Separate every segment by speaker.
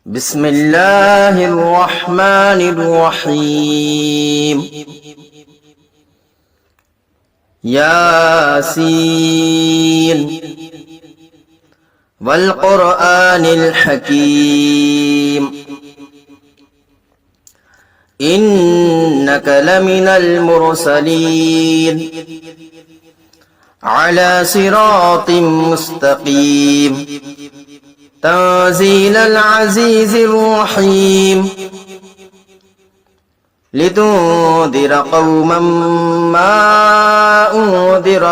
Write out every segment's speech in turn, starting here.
Speaker 1: بسم اللہ الرحمن الرحیم یاسین والقرآن الحکیم انک لمن المرسلین علی صراط مستقیم تنزيل العزيز الرحيم لتنذر قوما ما أنذر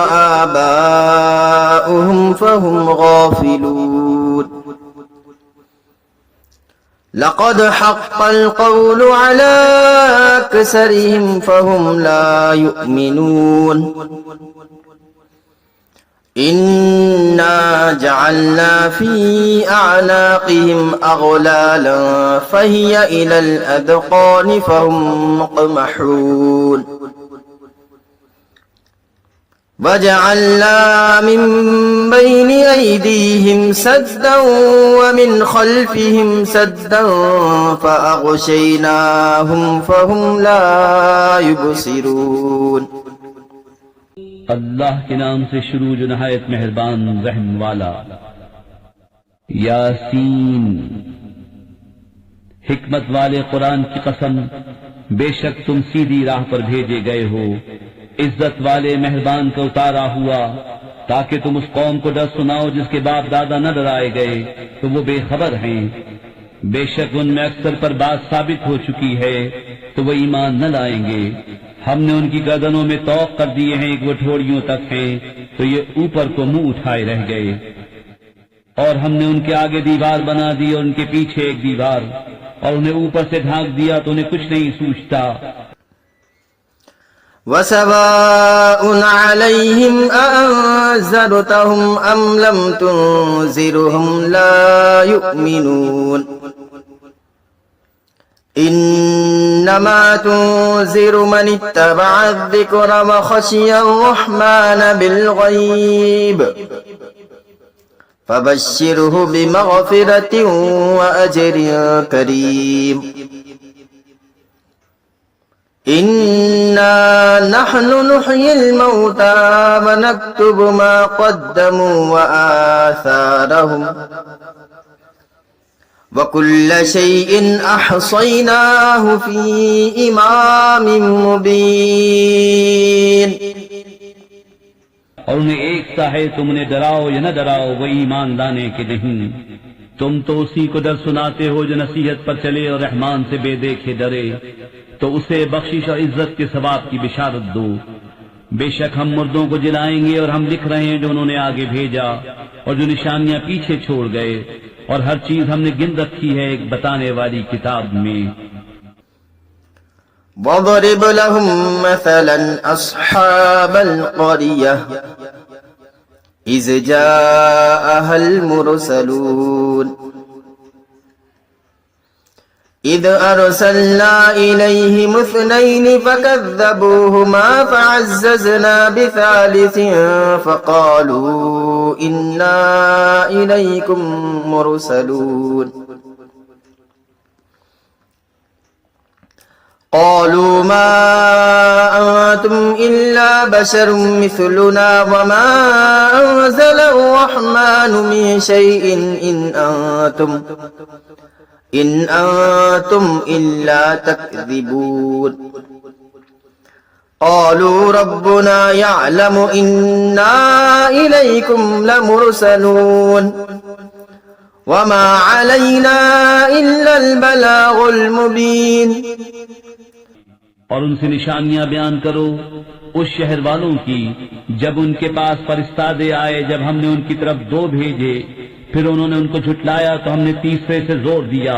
Speaker 1: آباؤهم فهم غافلون لقد حق القول على أكثرهم فهم لا يؤمنون إنا جعلنا في أعناقهم أغلالا فهي إلى الأذقان فهم مقمحون وجعلنا من بين أيديهم سدا ومن خلفهم سدا فأغشيناهم فهم لا يبصرون
Speaker 2: اللہ کے نام سے شروع جو نہایت مہربان رحم والا۔ یاسین، حکمت والے قرآن کی قسم، بے شک تم سیدھی راہ پر بھیجے گئے ہو، عزت والے مہربان کا اتارا ہوا، تاکہ تم اس قوم کو ڈر سناؤ جس کے باپ دادا نہ ڈرائے گئے تو وہ بے خبر ہیں۔ بے شک ان میں اکثر پر بات ثابت ہو چکی ہے تو وہ ایمان نہ لائیں گے۔ ہم نے ان کی گردنوں میں طوق کر دیے ہیں کہ وہ ٹھوڑیوں تک ہیں تو یہ اوپر کو منہ اٹھائے رہ گئے، اور ہم نے ان کے آگے دیوار بنا دی اور ان کے پیچھے ایک دیوار، اور انہیں اوپر سے ڈھانک دیا تو انہیں کچھ نہیں سوچتا۔
Speaker 1: وَسَوَاءٌ عَلَيْهِمْ أَأَنذَرْتَهُمْ أَمْ لَمْ تُنذِرْهُمْ لَا يُؤْمِنُونَ إِنَّمَا تُنذِرُ مَنِ اتَّبَعَ الذِّكْرَ وَخَشِيَ الرَّحْمَنَ بِالْغَيْبِ فَبَشِّرْهُ بِمَغْفِرَةٍ وَأَجْرٍ كَرِيمٍ إِنَّا نَحْنُ نُحْيِي الْمَوْتَى وَنَكْتُبُ مَا قَدَّمُوا وَآثَارَهُمْ وَكُلَّ شَيْءٍ أَحْصَيْنَاهُ فِي إِمَامٍ مُبِينٍ۔
Speaker 2: اور انہیں ایک سا ہے، تم انہیں ڈراؤ یا نہ ڈراؤ وہ ایمان لانے کے نہیں۔ تم تو اسی کو ڈر سناتے ہو جو نصیحت پر چلے اور رحمان سے بے دیکھے ڈرے، تو اسے بخشش اور عزت کے ثواب کی بشارت دو۔ بے شک ہم مردوں کو جلائیں گے، اور ہم لکھ رہے ہیں جو انہوں نے آگے بھیجا اور جو نشانیاں پیچھے چھوڑ گئے، اور ہر چیز ہم نے گن رکھی ہے ایک بتانے والی کتاب میں۔
Speaker 1: وَاضْرِبْ لَهُمْ مَثَلًا أَصْحَابَ الْقَرْيَةِ إِذْ جَاءَهَا الْمُرْسَلُونَ إِذْ أَرْسَلْنَا إِلَيْهِمُ اثْنَيْنِ فَكَذَّبُوهُمَا فَعَزَّزْنَا بِثَالِثٍ فَقَالُوا إِنَّا إِلَيْكُمْ مُرْسَلُونَ قَالُوا مَا أَنْتُمْ إِلَّا بَشَرٌ مِثْلُنَا وَمَا أَنزَلَ الرَّحْمَنُ مِنْ شَيْءٍ إِنْ أَنْتُمْ إِلَّا تَكْذِبُونَ قَالُوا رَبُّنَا يَعْلَمُ إِنَّا إِلَيْكُمْ لَمُرْسَلُونَ وَمَا عَلَيْنَا إِلَّا الْبَلَاغُ الْمُبِينُ۔
Speaker 2: اور ان سے نشانیاں بیان کرو اس شہر والوں کی جب ان کے پاس فرستادے آئے، جب ہم نے ان کی طرف دو بھیجے پھر انہوں نے ان کو جھٹلایا تو ہم نے تیسرے سے زور دیا۔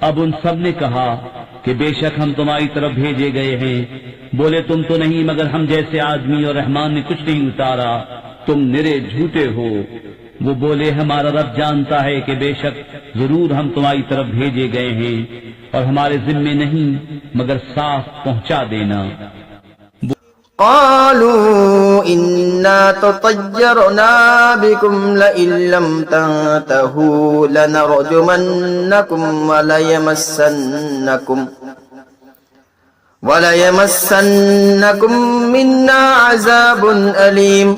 Speaker 2: اب ان سب نے کہا کہ بے شک ہم تمہاری طرف بھیجے گئے ہیں۔ بولے تم تو نہیں مگر ہم جیسے آدمی، اور رحمان نے کچھ نہیں اتارا، تم نرے جھوٹے ہو۔ وہ بولے ہمارا رب جانتا ہے کہ بے شک ضرور ہم تمہاری طرف بھیجے گئے ہیں، اور ہمارے ذمے نہیں مگر صاف پہنچا دینا۔
Speaker 1: قالوا إنا تطيرنا بكم لئن لم تنتهوا لنرجمنكم وليمسنكم منا عذاب أليم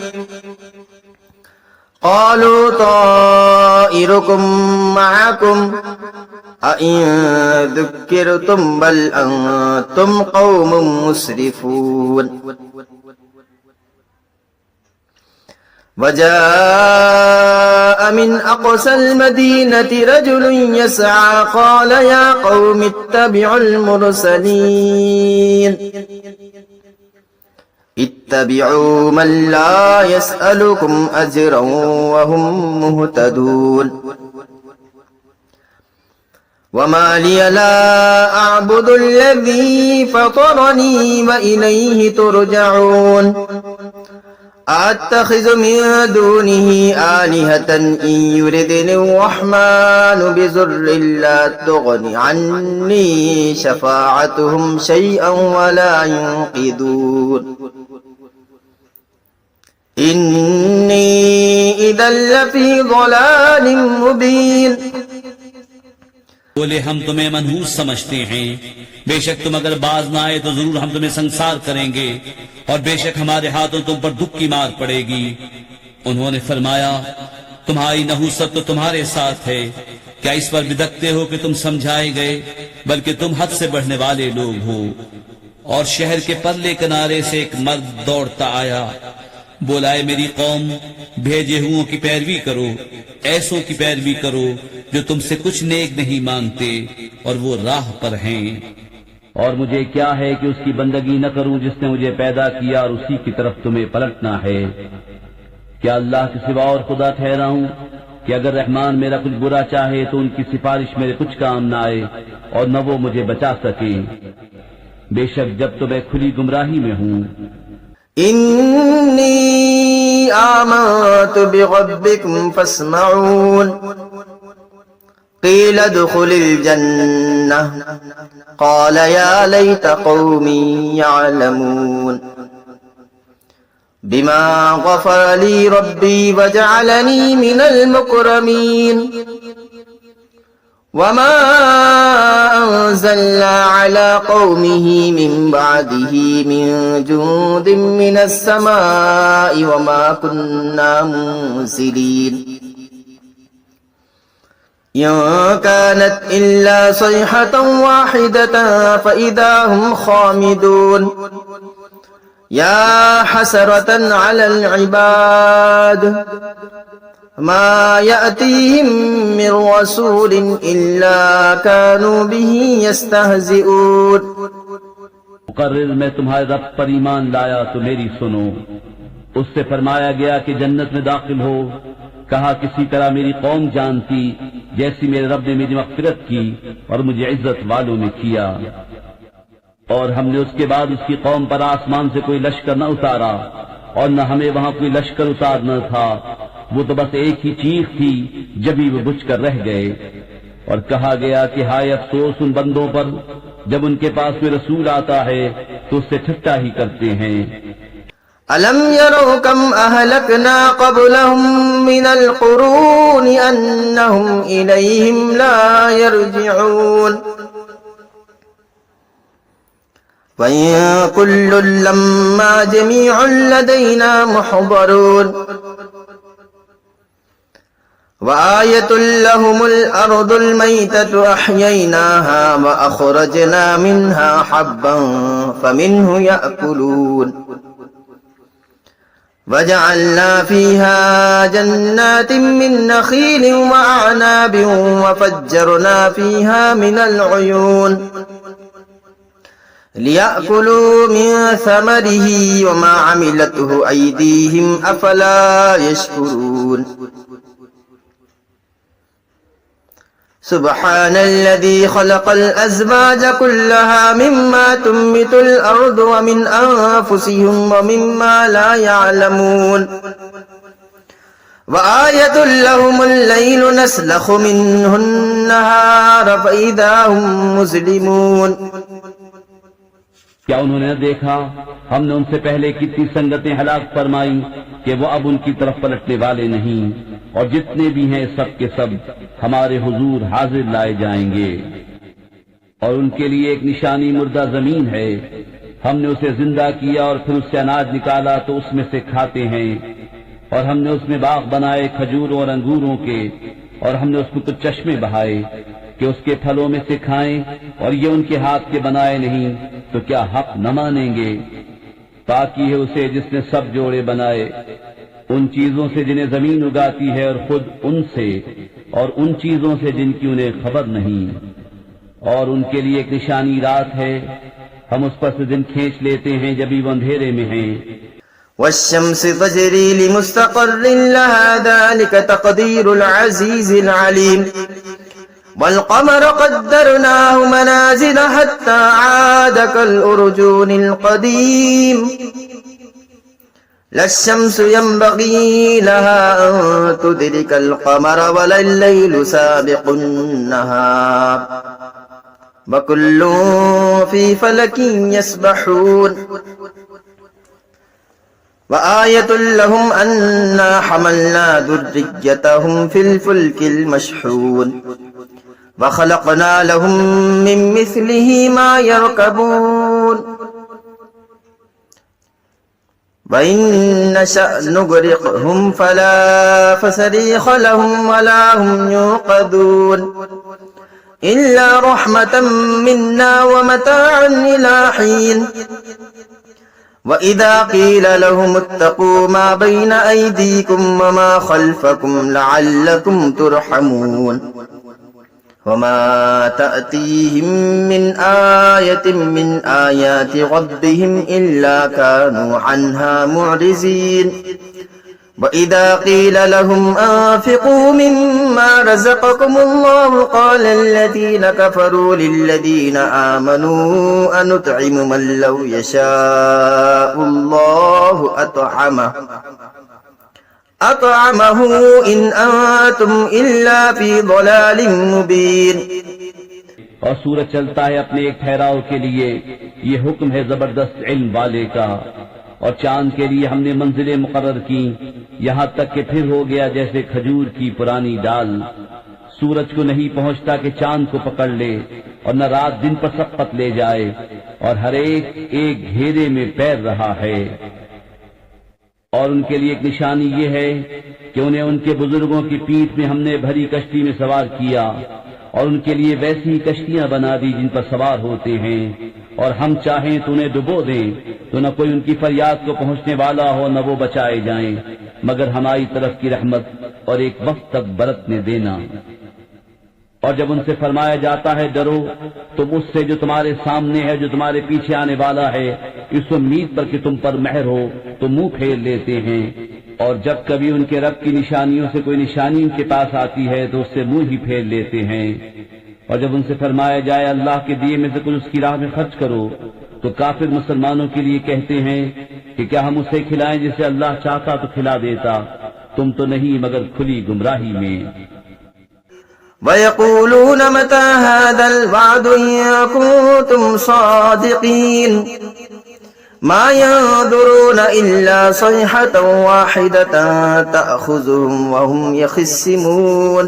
Speaker 1: قالوا طائركم معكم أئن ذكرتم بل أنتم قوم مسرفون وجاء من أقصى المدينة رجل يسعى قال يا قوم اتبعوا المرسلين اتبعوا من لا يسألكم أجرا وهم مهتدون وما لي لا أعبد الذي فطرني وإليه ترجعون أتخذ من دونه آلهة إن يردني الرحمن بضر لا تغن عني شفاعتهم شيئا ولا ينقذون إني إذا لفي ضلال مبين
Speaker 2: بولے ہم تمہیں منحوس سمجھتے ہیں، بے شک تم اگر باز نہ آئے تو ضرور ہم تمہیں سنسار کریں گے، اور بے شک ہمارے ہاتھوں تم پر دکھ کی مار پڑے گی۔ انہوں نے فرمایا تمہاری نحوست تو تمہارے ساتھ ہے، کیا اس پر بدکتے ہو کہ تم سمجھائے گئے؟ بلکہ تم حد سے بڑھنے والے لوگ ہو۔ اور شہر کے پرلے کنارے سے ایک مرد دوڑتا آیا، بولا اے میری قوم، بھیجے ہوں کی پیروی کرو، ایسوں کی پیروی کرو جو تم سے کچھ نیک نہیں مانگتے اور وہ راہ پر ہیں۔ اور مجھے کیا ہے کہ اس کی بندگی نہ کروں جس نے مجھے پیدا کیا اور اسی کی طرف تمہیں پلٹنا ہے۔ کیا اللہ کے سوا اور خدا ٹھہرا ہوں کہ اگر رحمان میرا کچھ برا چاہے تو ان کی سفارش میرے کچھ کام نہ آئے اور نہ وہ مجھے بچا سکے۔ بے شک جب تو میں کھلی گمراہی میں ہوں۔
Speaker 1: إني آمنت بربكم فاسمعون قيل ادخل الجنة قال يا ليت قومي يعلمون بما غفر لي ربي وجعلني من المكرمين وما أنزلنا على قومه من بعده من جند من السماء وما كنا منزلين إن كانت إلا صيحة واحدة فإذا هم خامدون يا حسرة على العباد ما يأتيهم من رسول إلا كانوا به يستهزئون۔
Speaker 2: مقرر میں تمہارے رب پر ایمان لایا تو میری سنو۔ اس سے فرمایا گیا کہ جنت میں داخل ہو، کہا کسی طرح میری قوم جانتی جیسی میرے رب نے میری مغفرت کی اور مجھے عزت والوں میں کیا۔ اور ہم نے اس کے بعد اس کی قوم پر آسمان سے کوئی لشکر نہ اتارا اور نہ ہمیں وہاں کوئی لشکر اتارنا تھا، وہ تو بس ایک ہی چیخ تھی جبھی وہ بجھ کر رہ گئے۔ اور کہا گیا کہ ہائے افسوس ان بندوں پر جب ان کے پاس کوئی رسول آتا ہے تو اس سے ٹھٹا ہی کرتے ہیں۔
Speaker 1: أَلَمْ يَرَوْا كَمْ أَهْلَكْنَا قَبْلَهُمْ مِنَ الْقُرُونِ أَنَّهُمْ إِلَيْهِمْ لَا يَرْجِعُونَ وَإِن كُلٌّ لَّمَّا جَمِيعٌ لَّدَيْنَا مُحْضَرُونَ وآية لهم الأرض الميتة أحييناها وأخرجنا منها حبا فمنه يأكلون وجعلنا فيها جنات من نخيل وأعناب وفجرنا فيها من العيون ليأكلوا من ثمره وما عملته أيديهم أفلا يشكرون سبحان الذي خلق الأزواج كلها مما تنبت الأرض ومن أنفسهم ومما لا يعلمون وآية لهم الليل نسلخ منه النهار فإذا هم مظلمون
Speaker 2: کیا انہوں نے نہ دیکھا ہم نے ان سے پہلے کتنی سنگتیں ہلاک فرمائی کہ وہ اب ان کی طرف پلٹنے والے نہیں، اور جتنے بھی ہیں سب کے سب ہمارے حضور حاضر لائے جائیں گے۔ اور ان کے لیے ایک نشانی مردہ زمین ہے، ہم نے اسے زندہ کیا اور پھر اس سے اناج نکالا تو اس میں سے کھاتے ہیں، اور ہم نے اس میں باغ بنائے کھجوروں اور انگوروں کے، اور ہم نے اس کو کچھ چشمے بہائے کہ اس کے پھلوں میں سے کھائیں، اور یہ ان کے ہاتھ کے بنائے نہیں تو کیا حق نہ مانیں گے؟ پاکی ہے اسے جس نے سب جوڑے بنائے ان چیزوں سے جنہیں زمین اگاتی ہے، اور خود ان سے اور ان چیزوں سے جن کی انہیں خبر نہیں۔ اور ان کے لیے ایک نشانی رات ہے، ہم اس پر سے دن کھینچ لیتے ہیں جبھی وہ اندھیرے میں ہیں۔
Speaker 1: والشمس تجري لمستقر لها ذلك تقدير العزيز العليم والقمر قدرناه منازل حتى عاد كالأرجون القديم لا الشمس ينبغي لها أن تدرك القمر ولا الليل سابق النهار وكل في فلك يسبحون وآية لهم أنا حملنا ذريتهم في الفلك المشحون وخلقنا لهم من مثله ما يركبون وإن نشأ نغرقهم فلا فصريخ لهم ولا هم يوقظون إلا رحمة منا ومتاعا إلى حين وَإِذَا قِيلَ لَهُمُ اتَّقُوا مَا بَيْنَ أَيْدِيكُمْ وَمَا خَلْفَكُمْ لَعَلَّكُمْ تُرْحَمُونَ وَمَا تَأْتِيهِمْ مِنْ آيَةٍ مِنْ آيَاتِ رَبِّهِمْ إِلَّا كَانُوا عَنْهَا مُعْرِضِينَ وَإِذَا قِيلَ لَهُمْ أَنفِقُوا مِمَّا رَزَقَكُمُ اللَّهُ قَالَ الَّذِينَ كَفَرُوا لِلَّذِينَ آمَنُوا أَنُطْعِمُ مَن لَّوْ يَشَاءُ اللَّهُ أَطْعَمَهُ إِنْ أَنتُمْ إِلَّا فِي ضَلَالٍ مُّبِينٍ۔
Speaker 2: اور سورج چلتا ہے اپنے ایک ٹھہراؤ کے لیے، یہ حکم ہے زبردست علم والے کا۔ اور چاند کے لیے ہم نے منزلیں مقرر کی، یہاں تک کہ پھر ہو گیا جیسے کھجور کی پرانی ڈال۔ سورج کو نہیں پہنچتا کہ چاند کو پکڑ لے، اور نہ رات دن پر سبقت لے جائے، اور ہر ایک ایک گھیرے میں پیر رہا ہے۔ اور ان کے لیے ایک نشانی یہ ہے کہ انہیں ان کے بزرگوں کی پیٹھ میں ہم نے بھری کشتی میں سوار کیا، اور ان کے لیے ویسی کشتیاں بنا دی جن پر سوار ہوتے ہیں، اور ہم چاہیں تو انہیں ڈبو دیں تو نہ کوئی ان کی فریاد کو پہنچنے والا ہو نہ وہ بچائے جائیں، مگر ہماری طرف کی رحمت اور ایک وقت تک برتنے دینا۔ اور جب ان سے فرمایا جاتا ہے ڈرو، تم اس سے جو تمہارے سامنے ہے، جو تمہارے پیچھے آنے والا ہے، اس امید پر کہ تم پر مہر ہو تو منہ پھیر لیتے ہیں، اور جب کبھی ان کے رب کی نشانیوں سے کوئی نشانی ان کے پاس آتی ہے تو اس سے منہ ہی پھیر لیتے ہیں۔ اور جب ان سے فرمایا جائے اللہ کے دیے میں سے کچھ اس کی راہ میں خرچ کرو، تو کافر مسلمانوں کے لیے کہتے ہیں کہ کیا ہم اسے کھلائیں جسے اللہ چاہتا تو کھلا دیتا، تم تو نہیں مگر کھلی گمراہی میں۔
Speaker 1: وَيَقُولُونَ مَتَى هَذَا الْوَعْدُ إِن كُنتُمْ صَادِقِينَ مَا يَنظُرُونَ إِلَّا صَيْحَةً وَاحِدَةً تَأْخُذُهُمْ وَهُمْ يَخِصِّمُونَ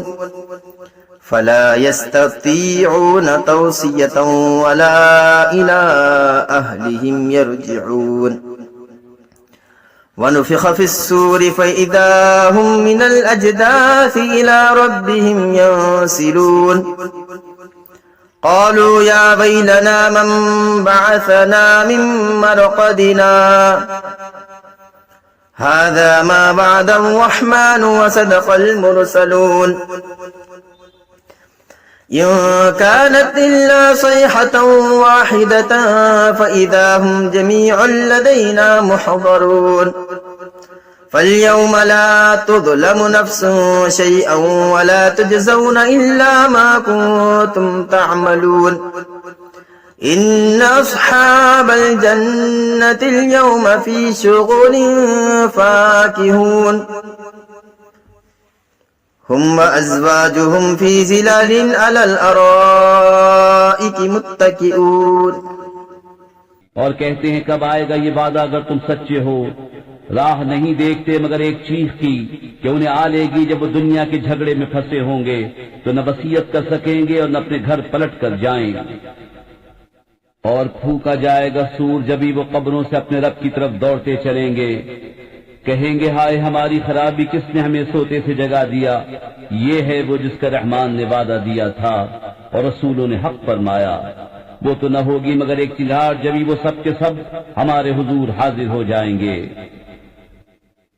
Speaker 1: فَلَا يَسْتَطِيعُونَ تَوْصِيَةً وَلَا إِلَىٰ أَهْلِهِمْ يَرْجِعُونَ وَنُفِخَ فِي الصُّورِ فَإِذَا هُم مِّنَ الْأَجْدَاثِ إِلَىٰ رَبِّهِمْ يَنسِلُونَ قَالُوا يَا وَيْلَنَا مَن بَعَثَنَا مِن مَّرْقَدِنَا هَٰذَا مَا وَعَدَ الرَّحْمَٰنُ وَصَدَقَ الْمُرْسَلُونَ إِن كَانَتْ إِلَّا صَيْحَةً وَاحِدَةً فَإِذَا هُمْ جَمِيعٌ لَّدَيْنَا مُحْضَرُونَ فَالْيَوْمَ لَا تُظْلَمُ نَفْسٌ شَيْئًا وَلَا تُجْزَوْنَ إِلَّا مَا كُنتُمْ تَعْمَلُونَ إِنَّ أَصْحَابَ الْجَنَّةِ الْيَوْمَ فِي شُغُلٍ فَاكِهُونَ هُمْ وَأَزْوَاجُهُمْ فِي ظِلَالٍ عَلَى الْأَرَائِكِ مُتَّكِئُونَ۔
Speaker 2: اور کہتے ہیں کب آئے گا یہ وعدہ اگر تم سچے ہو. راہ نہیں دیکھتے مگر ایک چیخ کی کہ انہیں آ لے گی جب وہ دنیا کے جھگڑے میں پھنسے ہوں گے تو نہ وصیت کر سکیں گے اور نہ اپنے گھر پلٹ کر جائیں. اور پھونکا جائے گا سور جبھی وہ قبروں سے اپنے رب کی طرف دوڑتے چلیں گے. کہیں گے ہائے ہماری خرابی کس نے ہمیں سوتے سے جگا دیا. یہ ہے وہ جس کا رحمان نے وعدہ دیا تھا اور رسولوں نے حق فرمایا. وہ تو نہ ہوگی مگر ایک چنگھاڑ جبھی وہ سب کے سب ہمارے حضور حاضر ہو جائیں گے.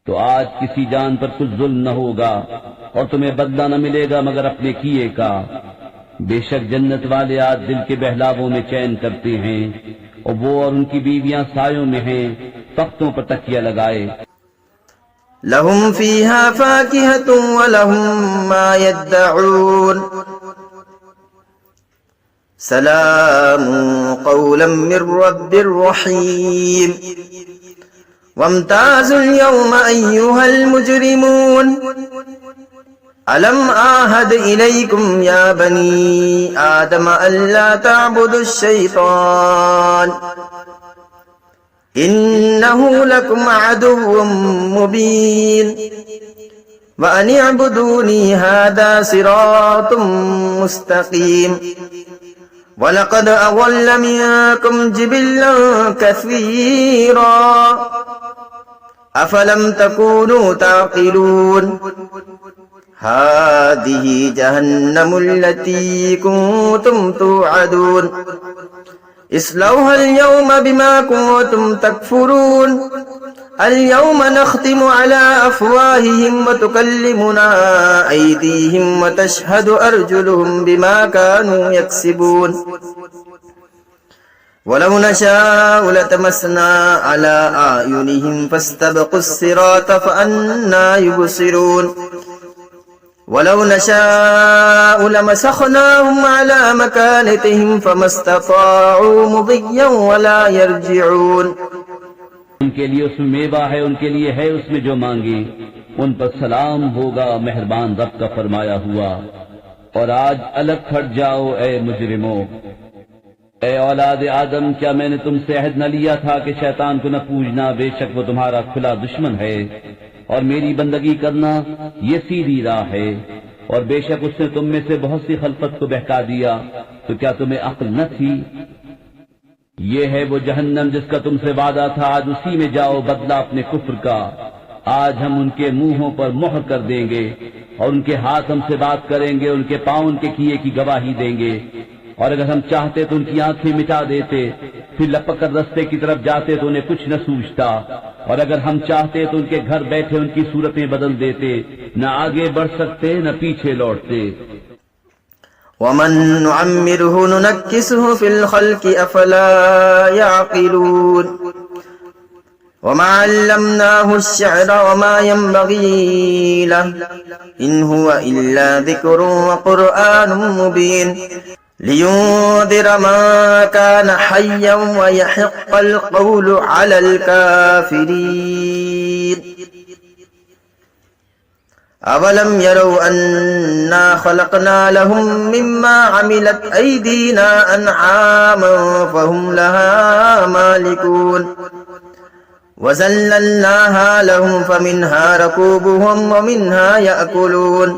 Speaker 2: تو آج کسی جان پر کچھ ظلم نہ ہوگا اور تمہیں بدلہ نہ ملے گا مگر اپنے کیے کا. بے شک جنت والے آج دل کے بہلاووں میں چین کرتے ہیں اور وہ اور ان کی بیویاں سایوں میں ہیں تختوں پر تکیہ لگائے.
Speaker 1: لهم فيها فاكهة ولهم ما يدعون سلام قولا من رب رحيم. وامتازوا اليوم أيها المجرمون ألم أعهد إليكم يا بني آدم ألا تعبدوا الشيطان إنه لكم عدو مبين وأن اعبدوني هذا صراط مستقيم. وَلَقَدْ أَضَلَّ مِنكُمْ جِبِلًّا كَثِيرًا أَفَلَمْ تَكُونُوا تَعْقِلُونَ هَذِهِ جَهَنَّمُ الَّتِي كُنتُمْ تُوعَدُونَ اصْلَوْهَا الْيَوْمَ بِمَا كُنتُمْ تَكْفُرُونَ الْيَوْمَ نَخْتِمُ عَلَى أَفْوَاهِهِمْ وَتُكَلِّمُنَا أَيْدِيهِمْ وَتَشْهَدُ أَرْجُلُهُم بِمَا كَانُوا يَكْسِبُونَ وَلَوْ نَشَاءُ لَطَمَسْنَا عَلَى أَعْيُنِهِمْ فَاسْتَبَقُوا الصِّرَاطَ فَأَنَّىٰ يُبْصِرُونَ وَلَوْ نَشَاءُ لَمَسَخْنَاهُمْ عَلَى مَكَانَتِهِمْ فَمَا اسْتَطَاعُوا مُضِيًّا وَلَا يَرْجِعُونَ.
Speaker 2: ان کے لیے اس میں میوہ ہے ان کے لیے ہے اس میں جو مانگے. ان پر سلام ہوگا مہربان رب کا فرمایا ہوا. اور آج الگ پھٹ جاؤ اے مجرموں. اے اولاد آدم کیا میں نے تم سے عہد نہ لیا تھا کہ شیطان کو نہ پوجنا بے شک وہ تمہارا کھلا دشمن ہے اور میری بندگی کرنا یہ سیدھی راہ ہے. اور بے شک اس نے تم میں سے بہت سی خلقت کو بہکا دیا تو کیا تمہیں عقل نہ تھی. یہ ہے وہ جہنم جس کا تم سے وعدہ تھا. آج اسی میں جاؤ بدلہ اپنے کفر کا. آج ہم ان کے منہوں پر مہر کر دیں گے اور ان کے ہاتھ ہم سے بات کریں گے. ان کے پاؤں ان کے کیے کی گواہی دیں گے. اور اگر ہم چاہتے تو ان کی آنکھیں مٹا دیتے پھر لپک کر رستے کی طرف جاتے تو انہیں کچھ نہ سوچتا. اور اگر ہم چاہتے تو ان کے گھر بیٹھے ان کی صورتیں بدل دیتے. نہ آگے بڑھ سکتے نہ پیچھے لوٹتے.
Speaker 1: وَمَن نُعَمِّرْهُ نُنَكِّسْهُ فِي الْخَلْقِ أَفَلَا يَعْقِلُونَ وَمَا عَلَّمْنَاهُ الشِّعْرَ وَمَا يَنبَغِي لَهُ إِنْ هُوَ إِلَّا ذِكْرٌ وَقُرْآنٌ مُبِينٌ لِيُنذِرَ مَن كَانَ حَيًّا وَيَحِقَّ الْقَوْلُ عَلَى الْكَافِرِينَ. أَوَلَمْ يَرَوْا أَنَّا خَلَقْنَا لَهُم مِّمَّا عَمِلَتْ أَيْدِينَا أَنْعَامًا فَهُمْ لَهَا مَالِكُونَ وَذَلَّلْنَاهَا لَهُمْ فَمِنْهَا رَكُوبُهُمْ وَمِنْهَا يَأْكُلُونَ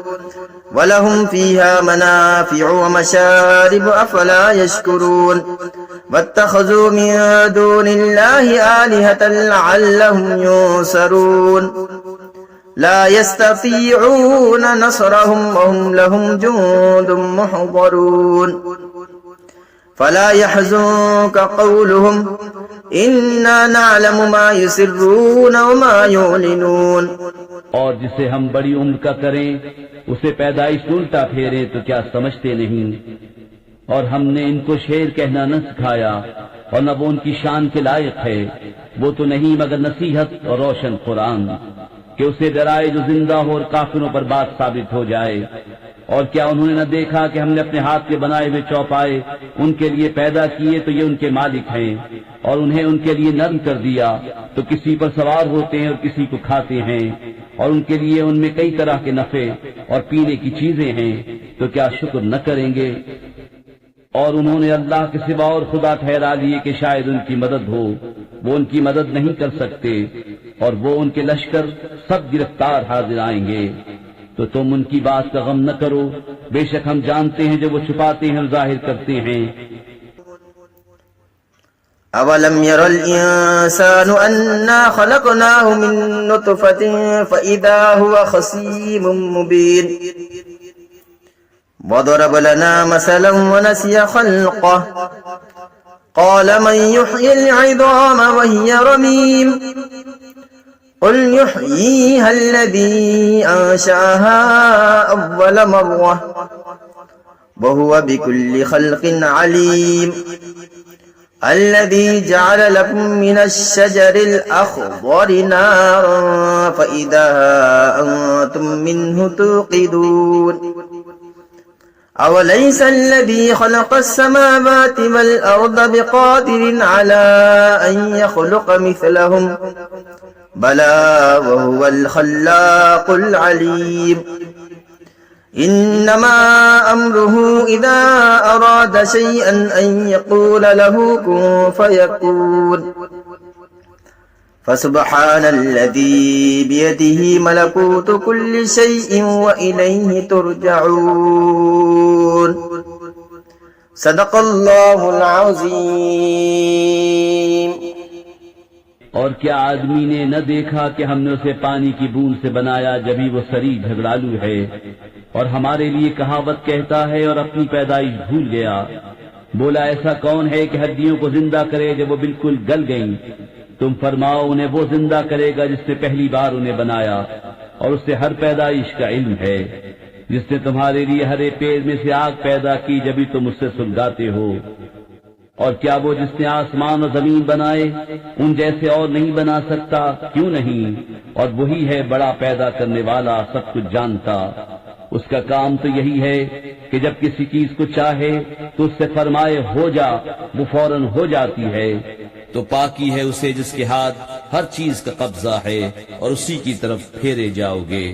Speaker 1: وَلَهُمْ فِيهَا مَنَافِعُ وَمَشَارِبُ أَفَلَا يَشْكُرُونَ وَاتَّخَذُوا مِن دُونِ اللَّهِ آلِهَةً لَّعَلَّهُمْ يُنصَرُونَ لا يستطيعون نصرهم وهم لهم جند محضرون فلا يحزنك قولهم إنا نعلم ما يسرون وما يعلنون.
Speaker 2: اور جسے ہم بڑی عمر کا کریں اسے پیدائش الٹا پھیریں تو کیا سمجھتے نہیں. اور ہم نے ان کو شعر کہنا نہ سکھایا اور نہ وہ ان کی شان کے لائق ہے. وہ تو نہیں مگر نصیحت اور روشن قرآن کہ اسے ڈرائے جو زندہ ہو اور کافروں پر بات ثابت ہو جائے. اور کیا انہوں نے نہ دیکھا کہ ہم نے اپنے ہاتھ کے بنائے ہوئے چوپائے ان کے لیے پیدا کیے تو یہ ان کے مالک ہیں اور انہیں ان کے لیے نرم کر دیا تو کسی پر سوار ہوتے ہیں اور کسی کو کھاتے ہیں. اور ان کے لیے ان میں کئی طرح کے نفع اور پینے کی چیزیں ہیں تو کیا شکر نہ کریں گے. اور انہوں نے اللہ کے سوا اور خدا ٹھہرا لیے کہ شاید ان کی مدد ہو، وہ ان کی مدد نہیں کر سکتے، اور وہ ان کے لشکر سب گرفتار حاضر آئیں گے۔ تو تم ان کی بات کا غم نہ کرو، بے شک ہم جانتے ہیں جو وہ چھپاتے ہیں اور ظاہر کرتے ہیں۔
Speaker 1: أولم ير الإنسان أنا خلقناه من نطفة فإذا هو خصيم مبين وضرب لنا مثلا ونسي خلقه قال من يحيي العظام وهي رميم قل يحييها الذي أنشأها أول مرة وهو بكل خلق عليم الذي جعل لكم من الشجر الأخضر نارا فإذا أنتم منه توقدون أوليس الذي خلق السماوات والأرض بقادر على أن يخلق مثلهم بلى وهو الخلاق العليم إنما أمره إذا أراد شيئا أن يقول له كن فيكون فسبحان الذي بيده ملكوت كل شيء وإليه ترجعون صدق الله العظيم۔
Speaker 2: اور کیا آدمی نے نہ دیکھا کہ ہم نے اسے پانی کی بوند سے بنایا جبھی وہ سری جھگڑالو ہے، اور ہمارے لیے کہاوت کہتا ہے اور اپنی پیدائش بھول گیا۔ بولا ایسا کون ہے کہ ہڈیوں کو زندہ کرے جب وہ بالکل گل گئیں؟ تم فرماؤ انہیں وہ زندہ کرے گا جس نے پہلی بار انہیں بنایا، اور اس سے ہر پیدائش کا علم ہے، جس نے تمہارے لیے ہر ایک پیڑ میں سے آگ پیدا کی جبھی تم اس سے سلگاتے ہو۔ اور کیا وہ جس نے آسمان اور زمین بنائے ان جیسے اور نہیں بنا سکتا؟ کیوں نہیں؟ اور وہی ہے بڑا پیدا کرنے والا، سب کچھ جانتا۔ اس کا کام تو یہی ہے کہ جب کسی چیز کو چاہے تو اس سے فرمائے ہو جا، وہ فوراً ہو جاتی ہے۔ تو پاکی ہے اسے جس کے ہاتھ ہر چیز کا قبضہ ہے، اور اسی کی طرف پھیرے جاؤ گے۔